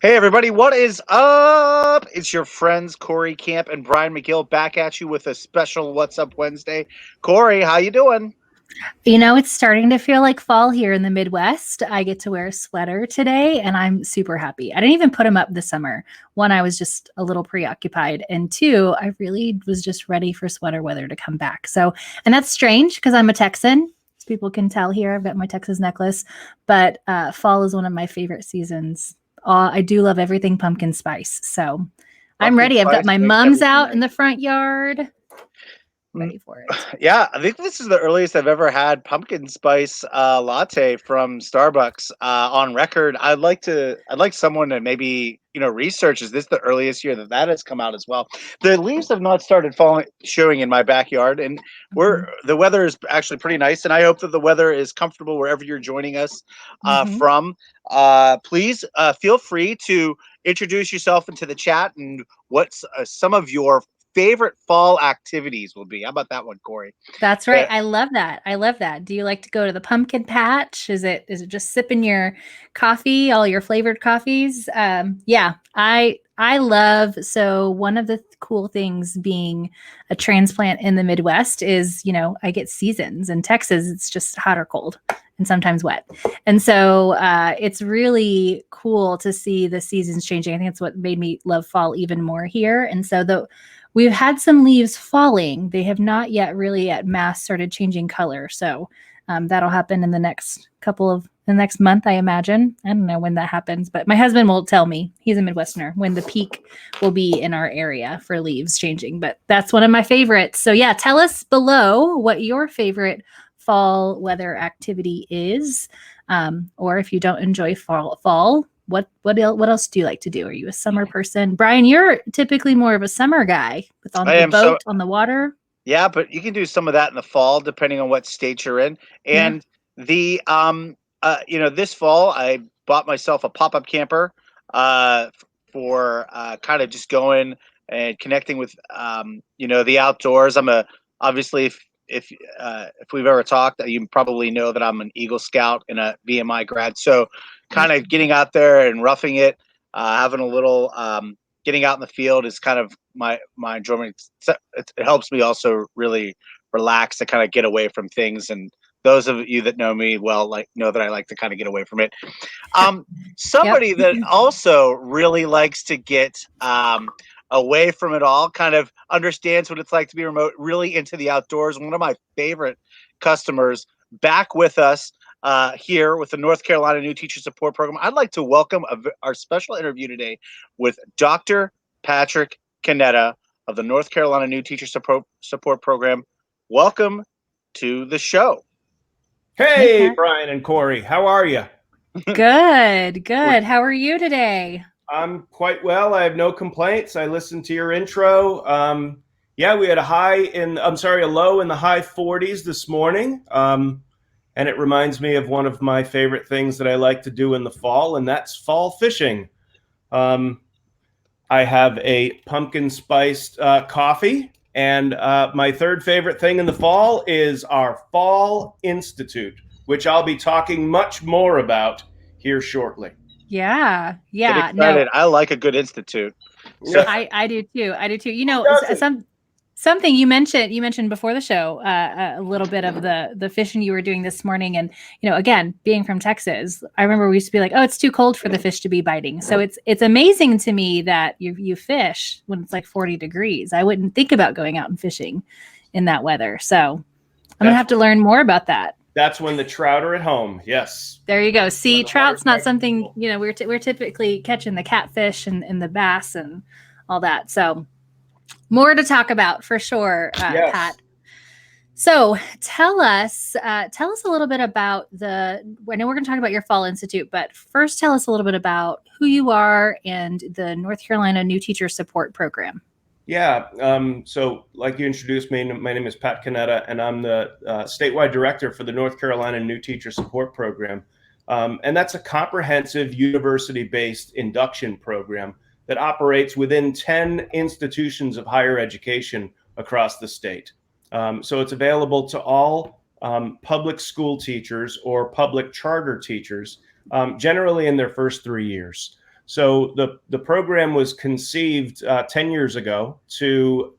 Hey everybody, what is up? It's your friends Corey Camp and Brian McGill back at you with a special What's Up Wednesday. Corey, how you doing? It's starting to feel like fall here in the Midwest. I get to wear a sweater today and I'm super happy. I didn't even put them up this summer. One, I was just a little preoccupied. And two, I really was just ready for sweater weather to come back. And that's strange because I'm a Texan. As people can tell here, I've got my Texas necklace. But fall is one of my favorite seasons. I do love everything pumpkin spice. So I'm Pumpkin ready. I've got spice my makes mums everything out nice. in the front yard. Mm, Ready for it. Yeah, I think this is the earliest I've ever had pumpkin spice latte from Starbucks on record. I'd like someone to maybe research. Is this the earliest year that has come out as well? The leaves have not started falling, showing in my backyard, and Mhm. the weather is actually pretty nice. And I hope that the weather is comfortable wherever you're joining us Mhm. from. Please feel free to introduce yourself into the chat and what's some of your favorite fall activities will be. How about that one, Corey? That's Uh, right. I love that. I love that. Do you like to go to the pumpkin patch? Is it just sipping your coffee, all your flavored coffees? Yeah, I love. So one of the cool things being a transplant in the Midwest is, I get seasons. In Texas, it's just hot or cold and sometimes wet. And so it's really cool to see the seasons changing. I think it's what made me love fall even more here. And so we've had some leaves falling. They have not yet really at mass started changing color. So that'll happen in the next month, I imagine. I don't know when that happens, but my husband will tell me. He's a Midwesterner when the peak will be in our area for leaves changing. But that's one of my favorites. So yeah, tell us below what your favorite fall weather activity is, or if you don't enjoy fall, what else do you like to do? Are you a summer person? Brian, you're typically more of a summer guy with on I the am so boat on the water. yeah, but you can do some of that in the fall depending on what state you're in. Yeah. And the this fall I bought myself a pop-up camper for kind of just going and connecting with the outdoors. I'm a obviously if we've ever talked, you probably know that I'm an Eagle Scout and a VMI grad. So kind of getting out there and roughing it, having a little getting out in the field is kind of my enjoyment. It helps me also really relax to kind of get away from things. And those of you that know me well, know that I like to kind of get away from it. Um, Yep. Somebody that also really likes to get away from it all, kind of understands what it's like to be remote, really into the outdoors. One of my favorite customers back with us here with the North Carolina New Teacher Support Program. I'd like to welcome our special interview today with Dr. Patrick Conetta of the North Carolina New Teacher Support Program. Welcome to the show. Hey, Hey, Pat. Brian and Corey, how are you? Good, We're- good. How are you today? I'm quite well. I have no complaints. I listened to your intro. Yeah, we had a low in the high 40s this morning. And it reminds me of one of my favorite things that I like to do in the fall, and that's fall fishing. Um, I have a pumpkin spiced coffee. And my third favorite thing in the fall is our Fall Institute, which I'll be talking much more about here shortly. Yeah, Get yeah. No, excited. I like a good institute. So I do too. I do too. Doesn't. Something you mentioned before the show, a little bit of the fishing you were doing this morning, and again, being from Texas, I remember we used to be like, oh, it's too cold for the fish to be biting. So it's amazing to me that you fish when it's like 40 degrees. I wouldn't think about going out and fishing in that weather. So I'm gonna have to learn more about that. That's when the trout are at home. Yes. There you go. See, When the trout's water's not nice and something, cool. we're typically catching the catfish and the bass and all that. So more to talk about for sure, Yes. Pat. So tell us a little bit about I know we're going to talk about your Fall Institute, but first tell us a little bit about who you are and the North Carolina New Teacher Support Program. Yeah. So, like you introduced me, my name is Pat Conetta, and I'm the statewide director for the North Carolina New Teacher Support Program. And that's a comprehensive university-based induction program that operates within 10 institutions of higher education across the state. So it's available to all public school teachers or public charter teachers, generally in their first 3 years. So the program was conceived 10 years ago to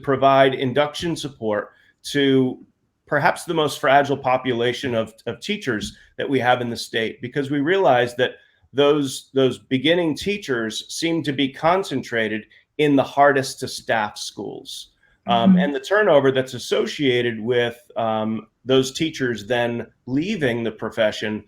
provide induction support to perhaps the most fragile population of teachers that we have in the state, because we realized that those beginning teachers seem to be concentrated in the hardest to staff schools. And the turnover that's associated with those teachers then leaving the profession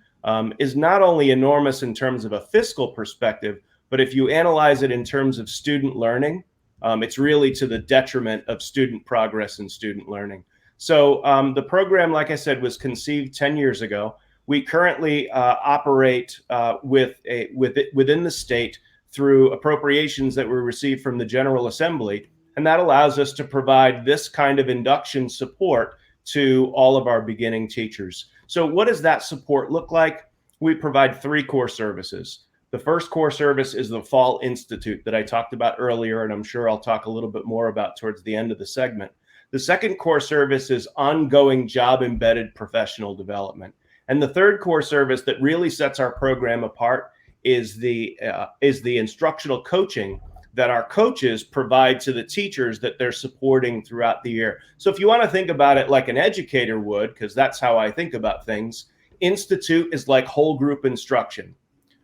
is not only enormous in terms of a fiscal perspective, but if you analyze it in terms of student learning, it's really to the detriment of student progress and student learning. So the program, like I said, was conceived 10 years ago. We currently operate within the state through appropriations that we receive from the General Assembly, and that allows us to provide this kind of induction support to all of our beginning teachers. So what does that support look like? We provide 3 core services. The first core service is the Fall Institute that I talked about earlier, and I'm sure I'll talk a little bit more about towards the end of the segment. The second core service is ongoing job-embedded professional development. And the third core service that really sets our program apart is the instructional coaching that our coaches provide to the teachers that they're supporting throughout the year. So if you want to think about it like an educator would, because that's how I think about things, Institute is like whole group instruction.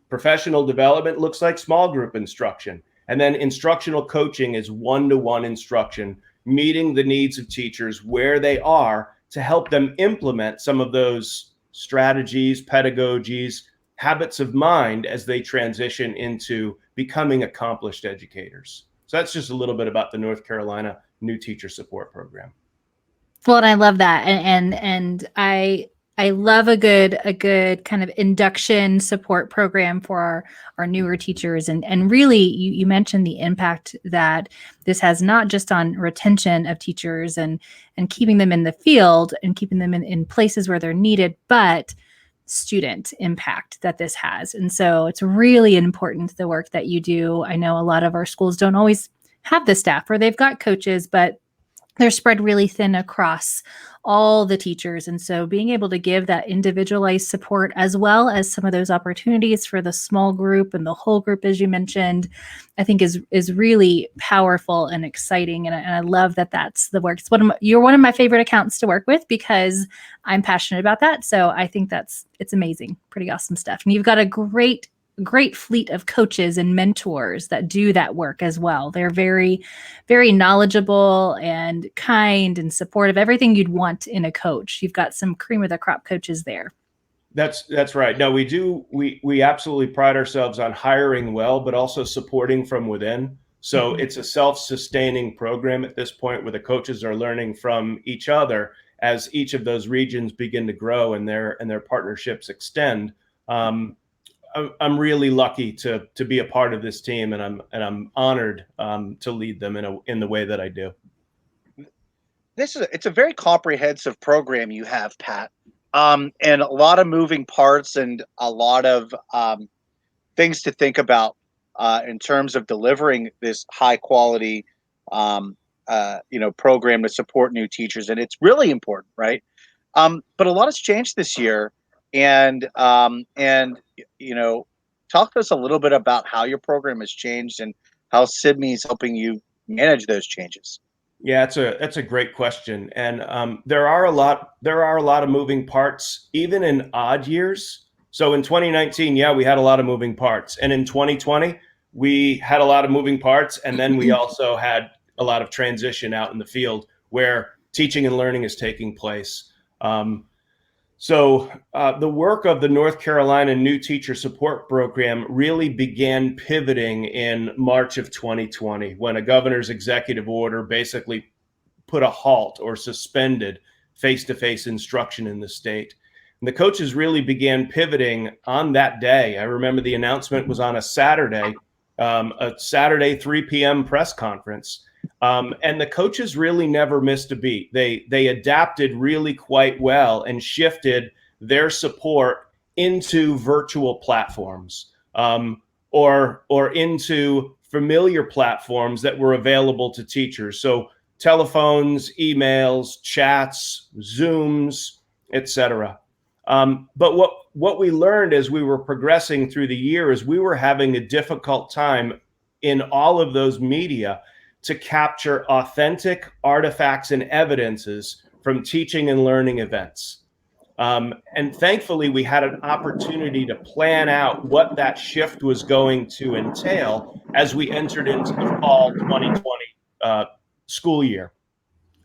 Professional development looks like small group instruction. And then instructional coaching is one-to-one instruction, meeting the needs of teachers where they are to help them implement some of those strategies, pedagogies, habits of mind as they transition into becoming accomplished educators. So that's just a little bit about the North Carolina New Teacher Support Program. Well, and I love that, and I love a good kind of induction support program for our newer teachers, and really you mentioned the impact that this has not just on retention of teachers and keeping them in the field and keeping them in places where they're needed, but student impact that this has. And so it's really important, the work that you do. I know a lot of our schools don't always have the staff, or they've got coaches, but they're spread really thin across all the teachers. And so being able to give that individualized support, as well as some of those opportunities for the small group and the whole group, as you mentioned, I think is really powerful and exciting. And I love that that's the work. You're one of my favorite accounts to work with because I'm passionate about that. So I think it's amazing, pretty awesome stuff. And you've got a great fleet of coaches and mentors that do that work as well. They're very, very knowledgeable and kind and supportive, everything you'd want in a coach. You've got some cream of the crop coaches there. That's right. No, we do. We absolutely pride ourselves on hiring well, but also supporting from within. So it's a self-sustaining program at this point, where the coaches are learning from each other as each of those regions begin to grow and their partnerships extend. I'm really lucky to be a part of this team, and I'm honored to lead them in the way that I do. It's a very comprehensive program you have, Pat, and a lot of moving parts and a lot of things to think about in terms of delivering this high quality program to support new teachers, and it's really important, right? But a lot has changed this year. And talk to us a little bit about how your program has changed and how Sibme is helping you manage those changes. Yeah, that's a great question, and there are a lot of moving parts, even in odd years. So in 2019, we had a lot of moving parts, and in 2020, we had a lot of moving parts, and then we also had a lot of transition out in the field where teaching and learning is taking place. So the work of the North Carolina New Teacher Support Program really began pivoting in March of 2020, when a governor's executive order basically put a halt or suspended face-to-face instruction in the state. And the coaches really began pivoting on that day. I remember the announcement was on a Saturday 3 p.m. press conference. And the coaches really never missed a beat. They adapted really quite well and shifted their support into virtual platforms or into familiar platforms that were available to teachers. So telephones, emails, chats, Zooms, etc. But what we learned as we were progressing through the year is we were having a difficult time in all of those media to capture authentic artifacts and evidences from teaching and learning events. And thankfully, we had an opportunity to plan out what that shift was going to entail as we entered into the fall 2020 school year.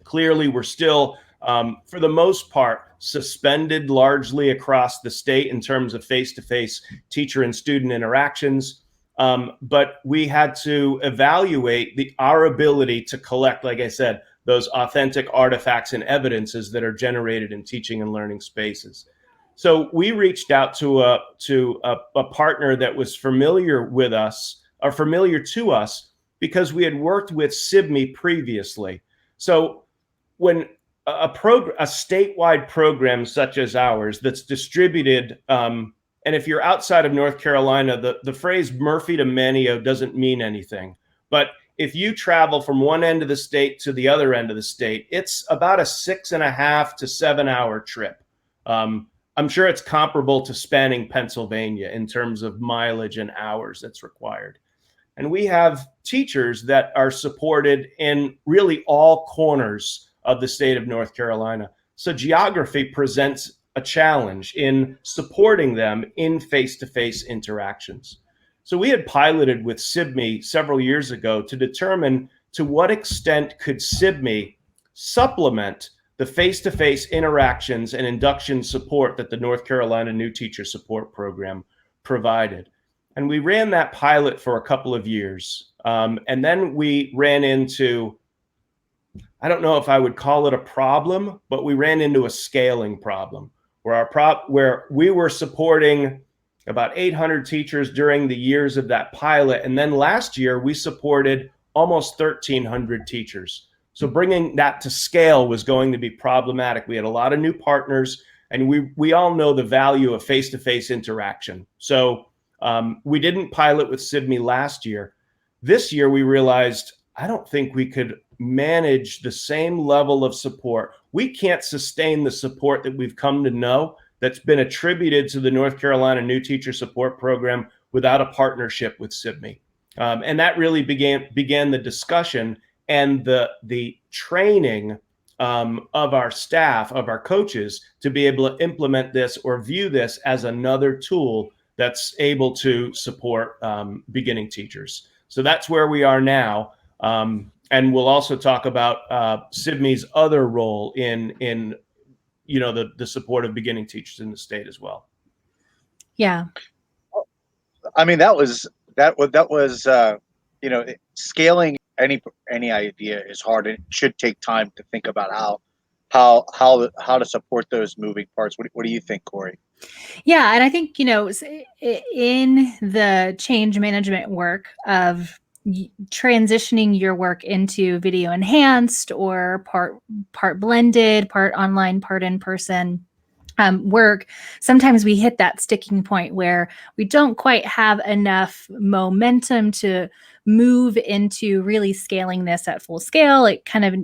Clearly, we're still, for the most part, suspended largely across the state in terms of face-to-face teacher and student interactions. But we had to evaluate our ability to collect, like I said, those authentic artifacts and evidences that are generated in teaching and learning spaces. So we reached out to a partner that was familiar with us, or familiar to us, because we had worked with Sibme previously. So when a statewide program such as ours that's distributed, and if you're outside of North Carolina, the phrase Murphy to Manio doesn't mean anything. But if you travel from one end of the state to the other end of the state, it's about a 6.5 to 7 hour trip. I'm sure it's comparable to spanning Pennsylvania in terms of mileage and hours that's required. And we have teachers that are supported in really all corners of the state of North Carolina. So geography presents a challenge in supporting them in face-to-face interactions. So we had piloted with Sibme several years ago to determine to what extent could Sibme supplement the face-to-face interactions and induction support that the North Carolina New Teacher Support Program provided. And we ran that pilot for a couple of years. And then we ran into, I don't know if I would call it a problem, but we ran into a scaling problem where we were supporting about 800 teachers during the years of that pilot. And then last year, we supported almost 1,300 teachers. So bringing that to scale was going to be problematic. We had a lot of new partners, and we all know the value of face-to-face interaction. So we didn't pilot with Sibme last year. This year, we realized, I don't think we could manage the same level of support. We can't sustain the support that we've come to know that's been attributed to the North Carolina New Teacher Support Program without a partnership with Sibme. And that really began the discussion and the training of our staff, of our coaches, to be able to implement this or view this as another tool that's able to support beginning teachers. So that's where we are now. And we'll also talk about Sibme's other role in the support of beginning teachers in the state as well. Yeah. I mean, that was scaling any idea is hard. It should take time to think about how to support those moving parts. What do you think, Corey? Yeah, and I think in the change management work of transitioning your work into video enhanced or part blended, part online, part in person work, sometimes we hit that sticking point where we don't quite have enough momentum to move into really scaling this at full scale. It kind of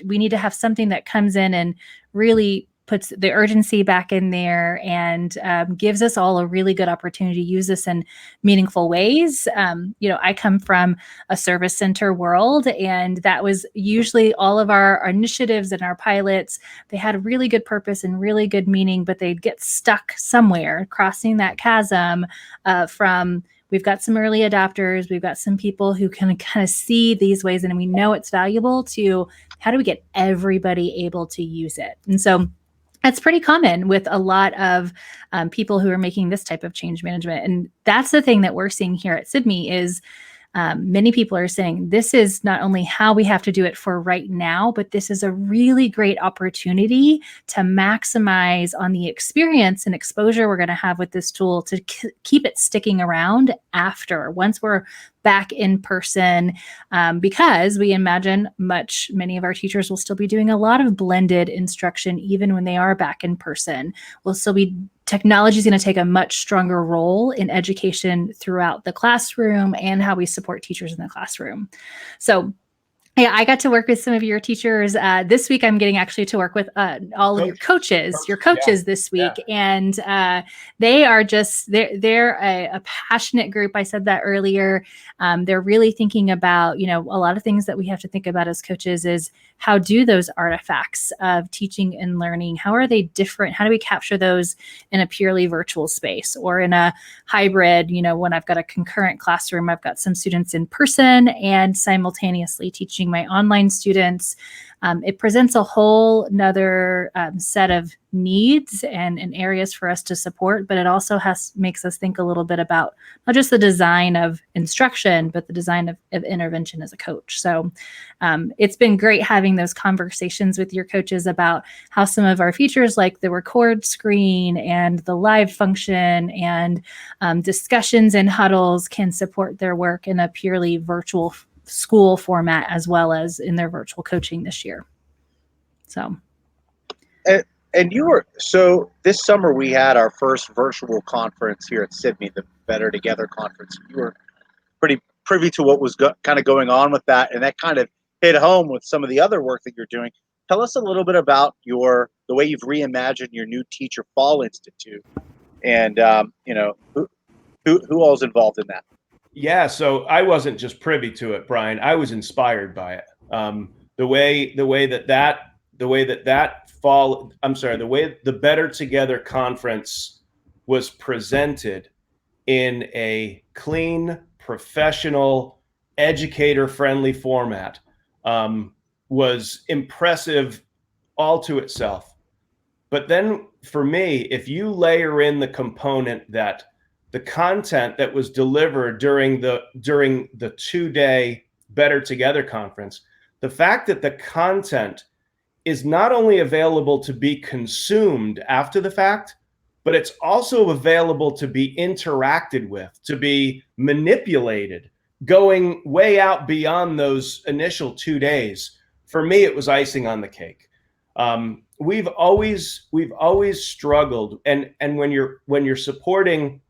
we need to have something that comes in and really puts the urgency back in there and gives us all a really good opportunity to use this in meaningful ways. I come from a service center world, and that was usually all of our initiatives and our pilots. They had a really good purpose and really good meaning, but they'd get stuck somewhere, crossing that chasm from we've got some early adopters, we've got some people who can kind of see these ways and we know it's valuable, to how do we get everybody able to use it? And so that's pretty common with a lot of people who are making this type of change management. And that's the thing that we're seeing here at Sibme is many people are saying this is not only how we have to do it for right now, but this is a really great opportunity to maximize on the experience and exposure we're going to have with this tool to keep it sticking around once we're back in person, because we imagine many of our teachers will still be doing a lot of blended instruction even when they are back in person. Technology is going to take a much stronger role in education throughout the classroom and how we support teachers in the classroom. So Yeah, I got to work with some of your teachers this week. I'm getting actually to work with all of your coaches this week, and they are just they're a passionate group. I said that earlier. They're really thinking about, a lot of things that we have to think about as coaches is how do those artifacts of teaching and learning, how are they different? How do we capture those in a purely virtual space or in a hybrid? When I've got a concurrent classroom, I've got some students in person and simultaneously teaching my online students. It presents a whole nother set of needs and areas for us to support, but it also makes us think a little bit about not just the design of instruction, but the design of intervention as a coach. So it's been great having those conversations with your coaches about how some of our features like the record screen and the live function and discussions and huddles can support their work in a purely virtual school format as well as in their virtual coaching this year. So. And this summer we had our first virtual conference here at Sibme, the Better Together conference. You were pretty privy to what was kind of going on with that, and that kind of hit home with some of the other work that you're doing. Tell us a little bit about the way you've reimagined your new Teacher Fall Institute, and who all is involved in that. Yeah, so I wasn't just privy to it, Brian. I was inspired by it. The way the Better Together conference was presented in a clean, professional, educator-friendly format was impressive all to itself. But then for me, if you layer in the component that the content that was delivered during the 2-day Better Together conference, the fact that the content is not only available to be consumed after the fact, but it's also available to be interacted with, to be manipulated, going way out beyond those initial 2 days. For me, it was icing on the cake. We've always struggled, and when you're supporting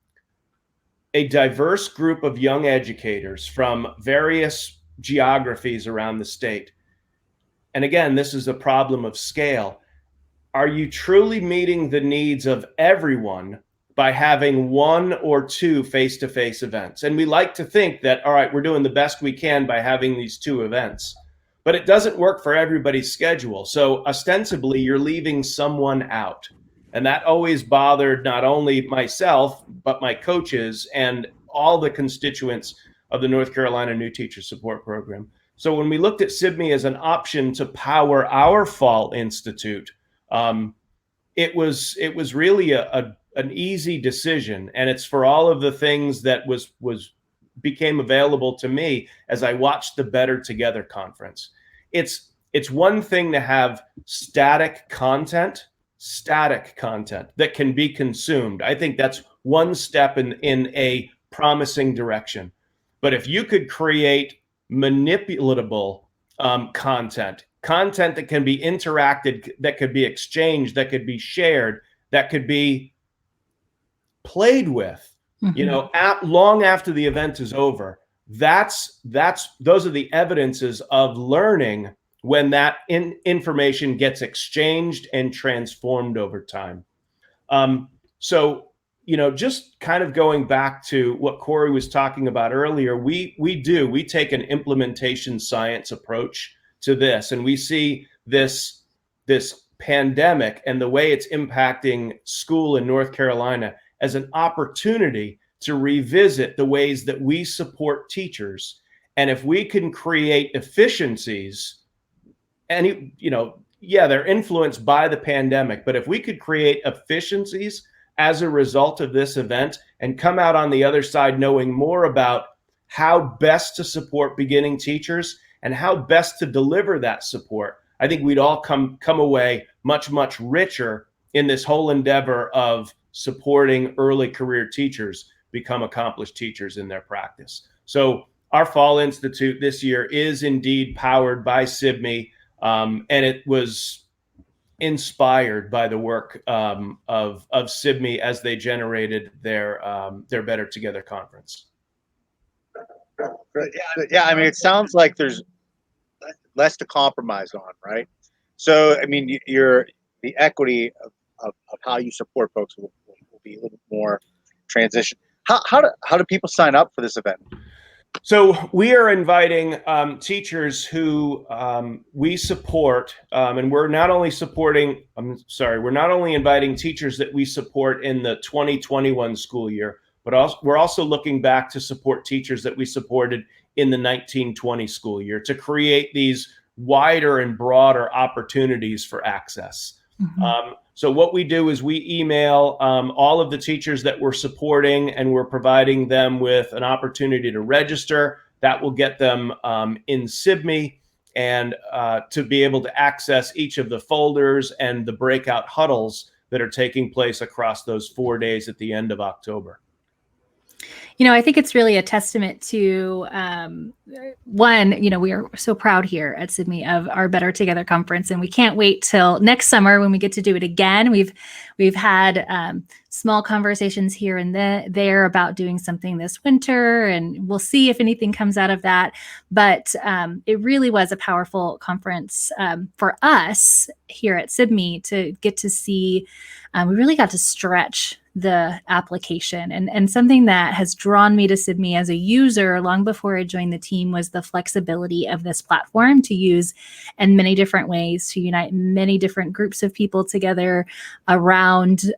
a diverse group of young educators from various geographies around the state, and again, this is a problem of scale. Are you truly meeting the needs of everyone by having 1 or 2 face-to-face events? And we like to think that, all right, we're doing the best we can by having these 2 events, but it doesn't work for everybody's schedule. So ostensibly, you're leaving someone out. And that always bothered not only myself, but my coaches and all the constituents of the North Carolina New Teacher Support Program. So when we looked at Sibme as an option to power our Fall Institute, it was really an easy decision. And it's for all of the things that became available to me as I watched the Better Together conference. It's one thing to have static content that can be consumed. I think that's one step in a promising direction. But if you could create manipulatable content that can be interacted, that could be exchanged, that could be shared, that could be played with, long after the event is over, those are the evidences of learning when that information gets exchanged and transformed over time. So, just kind of going back to what Corey was talking about earlier, we take an implementation science approach to this, and we see this pandemic and the way it's impacting school in North Carolina as an opportunity to revisit the ways that we support teachers. And if we can create efficiencies, and they're influenced by the pandemic, but if we could create efficiencies as a result of this event and come out on the other side knowing more about how best to support beginning teachers and how best to deliver that support, I think we'd all come away much, much richer in this whole endeavor of supporting early career teachers become accomplished teachers in their practice. So our Fall Institute this year is indeed powered by Sibme, and it was inspired by the work of Sibme as they generated their Better Together conference. Yeah, I mean, it sounds like there's less to compromise on, right? So, I mean, the equity of how you support folks will be a little more transition. How do people sign up for this event? So we are inviting teachers who we support, and we're not only inviting teachers that we support in the 2021 school year, but we're also looking back to support teachers that we supported in the 1920 school year to create these wider and broader opportunities for access. Mm-hmm. So what we do is we email all of the teachers that we're supporting, and we're providing them with an opportunity to register. That will get them in Sibme and to be able to access each of the folders and the breakout huddles that are taking place across those 4 days at the end of October. I think it's really a testament to one, we are so proud here at Sibme of our Better Together conference, and we can't wait till next summer when we get to do it again. We've had small conversations here and there about doing something this winter, and we'll see if anything comes out of that. But it really was a powerful conference for us here at Sibme to get to see. We really got to stretch the application, and something that has drawn me to Sibme as a user long before I joined the team was the flexibility of this platform to use in many different ways, to unite many different groups of people together around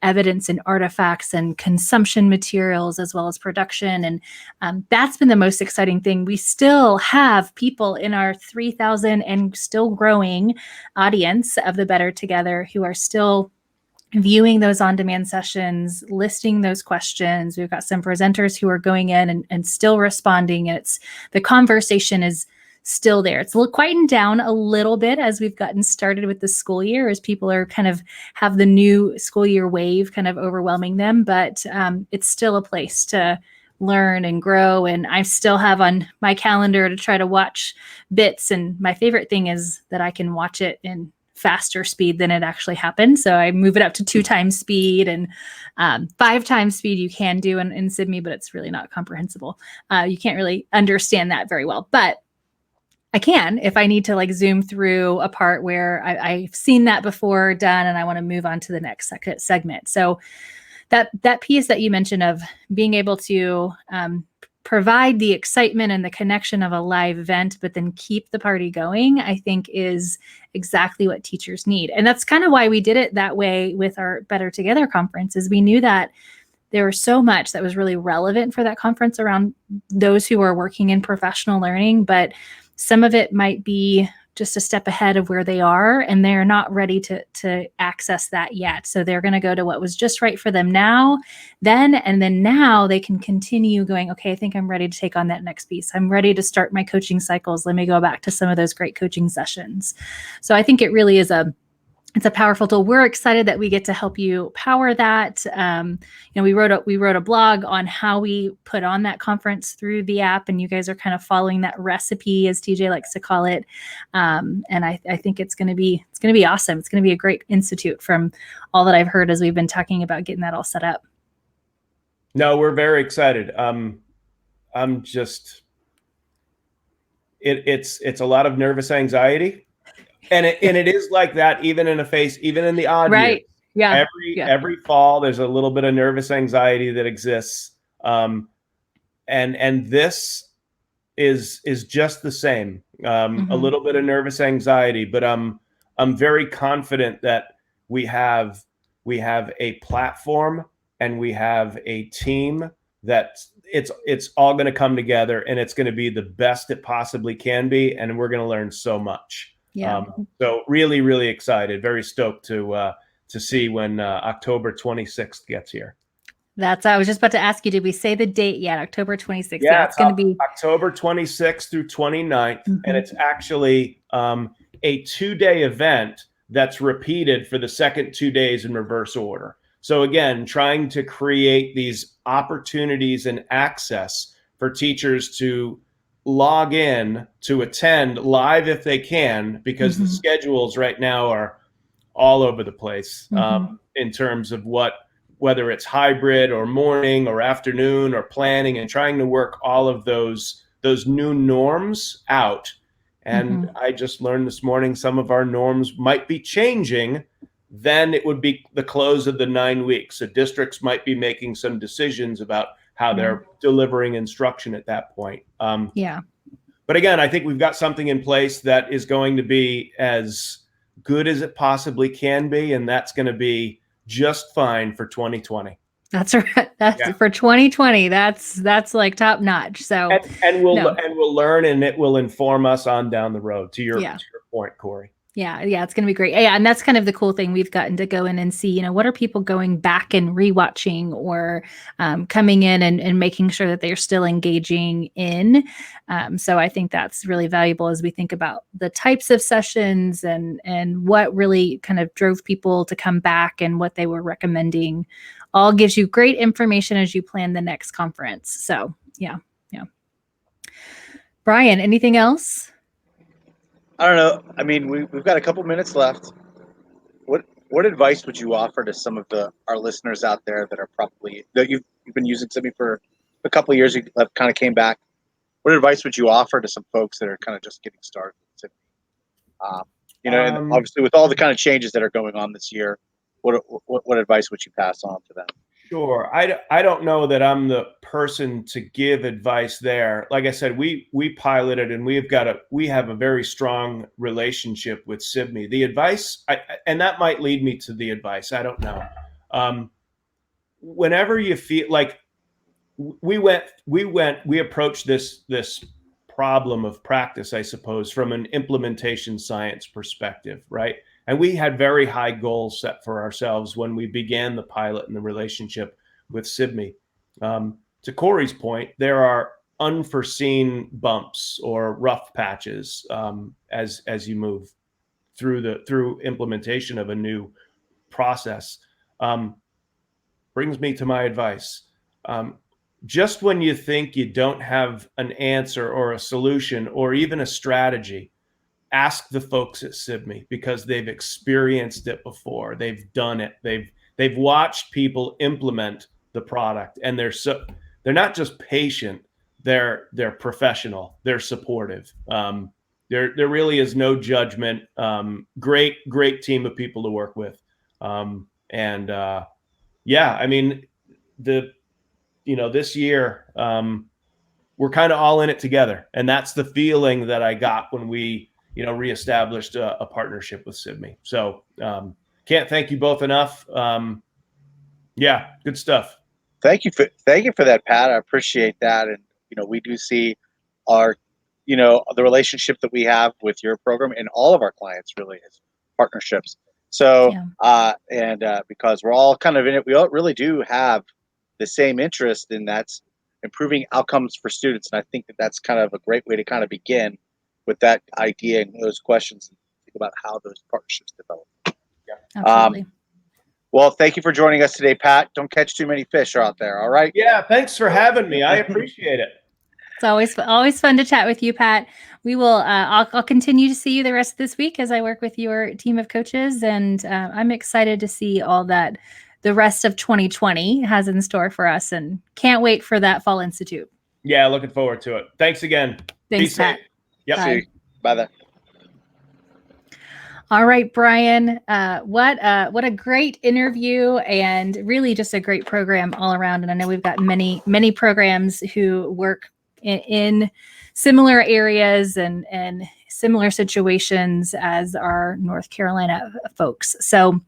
evidence and artifacts and consumption materials, as well as production. And that's been the most exciting thing. We still have people in our 3,000 and still growing audience of the Better Together who are still viewing those on-demand sessions, listing those questions. We've got some presenters who are going in and still responding. The conversation is still there. It's quietened down a little bit as we've gotten started with the school year, as people are kind of have the new school year wave kind of overwhelming them, but it's still a place to learn and grow. And I still have on my calendar to try to watch bits. And my favorite thing is that I can watch it in faster speed than it actually happened. So I move it up to 2 times speed, and 5 times speed you can do in Sibme, but it's really not comprehensible. You can't really understand that very well, but I can if I need to zoom through a part where I've seen that before done and I want to move on to the next segment. So that piece that you mentioned of being able to provide the excitement and the connection of a live event, but then keep the party going, I think is exactly what teachers need. And that's kind of why we did it that way with our Better Together conference, is we knew that there was so much that was really relevant for that conference around those who are working in professional learning, but some of it might be just a step ahead of where they are, and they're not ready to access that yet. So they're going to go to what was just right for them now, and then now they can continue going, okay, I think I'm ready to take on that next piece. I'm ready to start my coaching cycles. Let me go back to some of those great coaching sessions. So I think it really is it's a powerful tool. We're excited that we get to help you power that. We wrote a blog on how we put on that conference through the app, and you guys are kind of following that recipe, as TJ likes to call it. And I think it's going to be awesome. It's going to be a great institute from all that I've heard as we've been talking about getting that all set up. No, we're very excited. It's a lot of nervous anxiety. And it is like that, even in the odd right. years. Yeah. Every fall, there's a little bit of nervous anxiety that exists. And this is just the same. A little bit of nervous anxiety, but I'm very confident that we have a platform and we have a team that it's all going to come together, and it's going to be the best it possibly can be, and we're going to learn so much. Yeah. So really, really excited, very stoked to see when October 26th gets here. I was just about to ask you, did we say the date yet? October 26th. Yeah, it's going to be October 26th through 29th. And it's actually a 2-day event that's repeated for the second 2 days in reverse order. So again, trying to create these opportunities and access for teachers to log in to attend live if they can, because the schedules right now are all over the place in terms of whether it's hybrid or morning or afternoon or planning, and trying to work all of those new norms out And I just learned this morning some of our norms might be changing. Then it would be the close of the 9 weeks. So districts might be making some decisions about how they're delivering instruction at that point. But again, I think we've got something in place that is going to be as good as it possibly can be. And that's going to be just fine for 2020. That's right. That's for 2020. That's like top notch. So and we'll learn, and it will inform us on down the road. To your point, Corey. Yeah, it's going to be great. Yeah, and that's kind of the cool thing. We've gotten to go in and see, what are people going back and rewatching or coming in and making sure that they're still engaging in. So I think that's really valuable as we think about the types of sessions and what really kind of drove people to come back and what they were recommending. All gives you great information as you plan the next conference. So yeah. Brian, anything else? I don't know. I mean, we've got a couple minutes left. What advice would you offer to some of our listeners out there that are that you've been using Sibme for a couple of years, you kind of came back? What advice would you offer to some folks that are kind of just getting started with Sibme? And obviously with all the kind of changes that are going on this year, what advice would you pass on to them? Sure. I don't know that I'm the person to give advice there. Like I said, we piloted, and we have a very strong relationship with Sibme. The advice, and that might lead me to the advice. I don't know. Whenever you feel like we approached this problem of practice, I suppose, from an implementation science perspective, right? And we had very high goals set for ourselves when we began the pilot and the relationship with Sibme. To Corey's point, there are unforeseen bumps or rough patches as you move through implementation of a new process. Brings me to my advice. Just when you think you don't have an answer or a solution or even a strategy, ask the folks at Sibme, because they've experienced it before. They've done it. They've watched people implement the product, and they're not just patient. They're professional. They're supportive. There really is no judgment. Great team of people to work with. I mean, this year we're kind of all in it together, and that's the feeling that I got when we reestablished a partnership with Sibme. So can't thank you both enough. Good stuff. Thank you for that, Pat. I appreciate that. And, we do see our, the relationship that we have with your program and all of our clients really as partnerships. So, because we're all kind of in it, we all really do have the same interest, and that's improving outcomes for students. And I think that's kind of a great way to kind of begin with that idea and those questions, and think about how those partnerships develop. Absolutely. Well, thank you for joining us today, Pat. Don't catch too many fish out there. All right. Yeah. Thanks for having me. I appreciate it. It's always fun to chat with you, Pat. We will. I'll continue to see you the rest of this week as I work with your team of coaches, and I'm excited to see all that the rest of 2020 has in store for us, and can't wait for that Fall Institute. Yeah, looking forward to it. Thanks again. Thanks, Pat. Yep. Bye. Bye then. All right, Brian. What a great interview, and really just a great program all around. And I know we've got many programs who work in similar areas and similar situations as our North Carolina folks. So,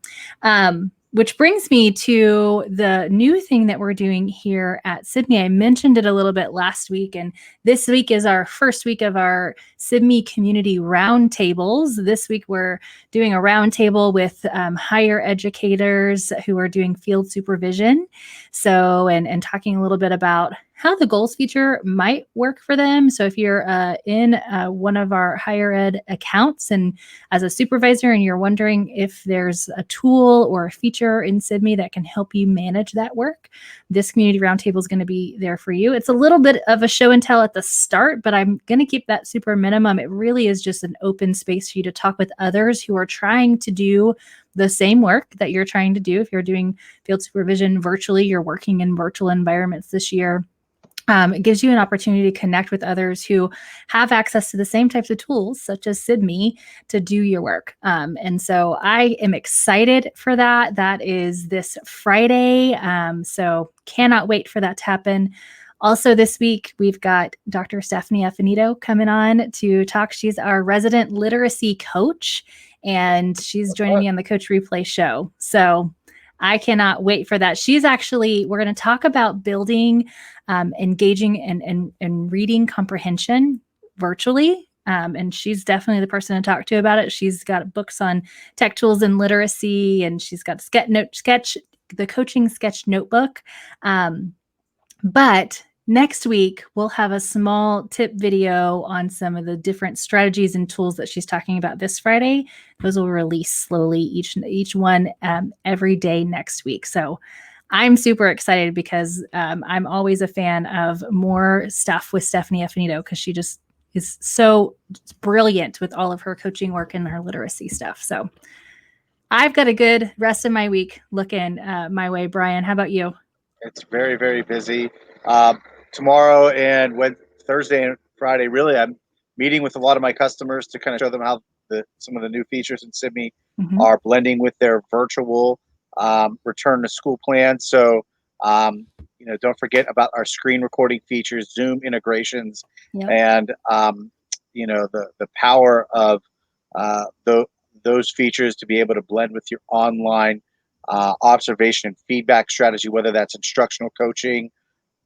which brings me to the new thing that we're doing here at Sibme. I mentioned it a little bit last week, and this week is our first week of our Sibme Community Roundtables. This week we're doing a roundtable with higher educators who are doing field supervision. So, and talking a little bit about how the goals feature might work for them. So if you're in one of our higher ed accounts and as a supervisor and you're wondering if there's a tool or a feature in Sibme that can help you manage that work, this community roundtable is going to be there for you. It's a little bit of a show and tell at the start, but I'm going to keep that super minimum. It really is just an open space for you to talk with others who are trying to do the same work that you're trying to do. If you're doing field supervision virtually, you're working in virtual environments this year, It gives you an opportunity to connect with others who have access to the same types of tools, such as Sibme, to do your work. And so I am excited for that. That is this Friday. So cannot wait for that to happen. Also this week, we've got Dr. Stephanie Affinito coming on to talk. She's our resident literacy coach, and she's joining me on the Coach Replay show. So I cannot wait for that. We're going to talk about building engaging and reading comprehension virtually. And she's definitely the person to talk to about it. She's got books on tech tools and literacy, and she's got the coaching sketch notebook. But next week, we'll have a small tip video on some of the different strategies and tools that she's talking about this Friday. Those will release slowly, each one every day next week. So I'm super excited because I'm always a fan of more stuff with Stephanie Affinito, because she just is so brilliant with all of her coaching work and her literacy stuff. So I've got a good rest of my week looking my way. Brian, how about you? It's very, very busy. Tomorrow and Thursday and Friday, really, I'm meeting with a lot of my customers to kind of show them how some of the new features in Sibme are blending with their virtual return to school plan. So, don't forget about our screen recording features, Zoom integrations, and the power of those features to be able to blend with your online observation and feedback strategy, whether that's instructional coaching,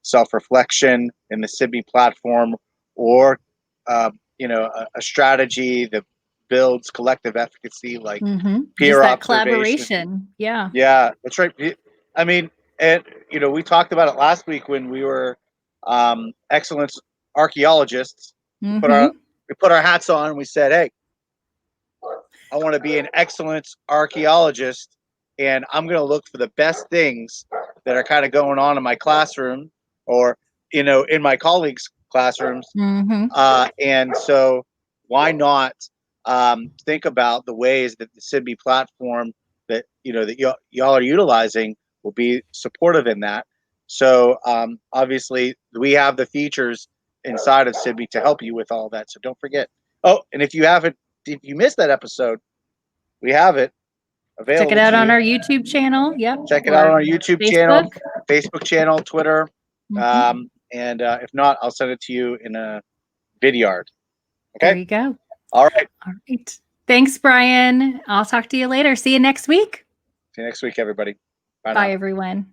self-reflection in the Sibme platform, or a strategy that builds collective efficacy, like peer that observation. Collaboration. Yeah, that's right. I mean, and we talked about it last week when we were excellence archaeologists. We put our hats on and we said, hey, I want to be an excellence archaeologist, and I'm going to look for the best things that are kind of going on in my classroom, or in my colleagues' classrooms. And so why not think about the ways that the Sibme platform that y'all are utilizing will be supportive in that. So obviously we have the features inside of Sibme to help you with all that. So don't forget. Oh, and if you missed that episode, we have it available. Check it out on our YouTube channel. Yep. Check it out on our YouTube channel, Facebook channel, Twitter. And if not, I'll send it to you in a vidyard. Okay. There you go. All right. All right. Thanks, Brian. I'll talk to you later. See you next week. See you next week, everybody. Bye, everyone.